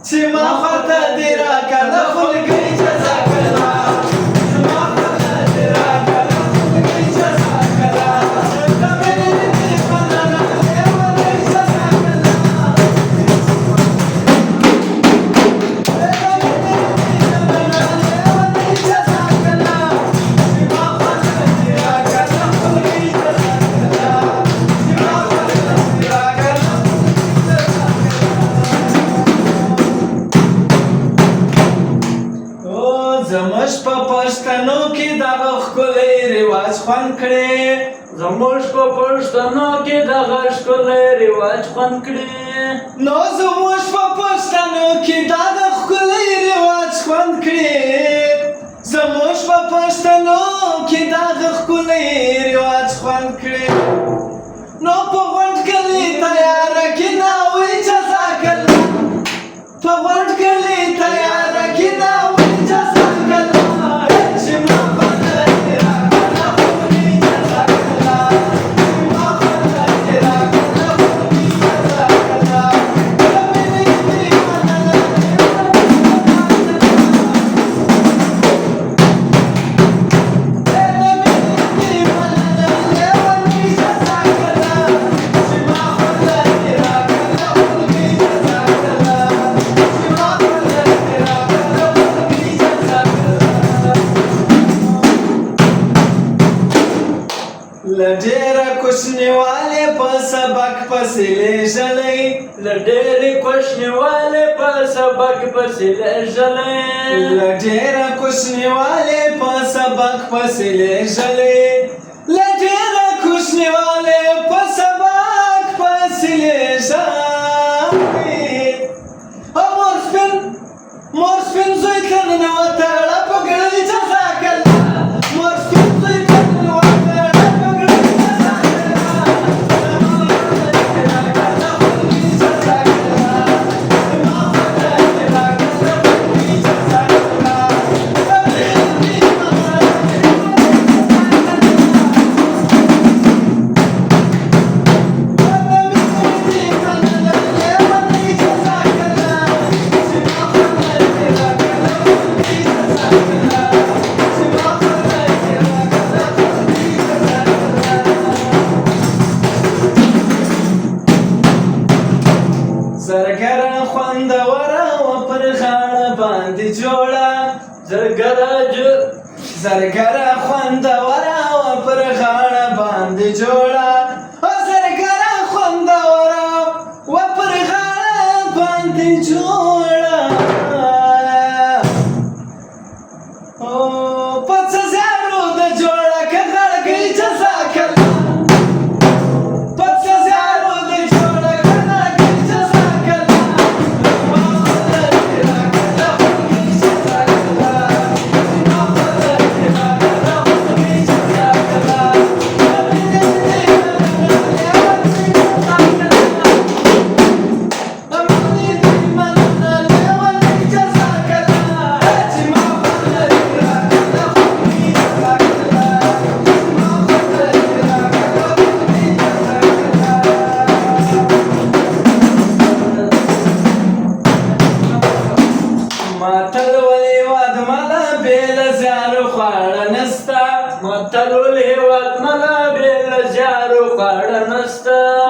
چې ما خواته دې راکړه خلګۍ جزاک الله زما خواته دې راکړه خلګۍ جزاک الله د مینې دې مننه لیونۍ جزاک الله زموږ په پښتنو کې دغه ښکلی رواج خوند کړي زموږ په پښتنو کې دغه ښکلی رواج خوند کړي نو زموږ په پښتنو کې دغه ښکلی رواج خوند کړي زموږ په پښتنو کې دغه ښکلی رواج خوند کړي نو په غونډ کلي تیاره کې ناوی جزاک الله په غونډ کلي تیاره کې ناوی جزاک لډېره کوچنیواله په سبق پسې لېږلی لډېرې کوچنیواله په سبق پسې لېږلی لډېره کوچنیواله په سبق پسې لېږلی لډېره کوچنیواله په سبق پسې لېږلی مور سپین زوی ته ننوته په ګړۍ جزاک الله مور سپین زوی ته ننوته زرګره خوندوره و پر غاړه باندې جوړه زرګره خوندوره و پر غاړه باندې جوړه زرګره خوندوره و پر غاړه باندې جوړه په څه زیارو د جوړه که غړګۍ جزاک الله متل ولې وادمله بې له زیارو خواړه نسته متل ولې وادمله بې له زیارو خواړه نسته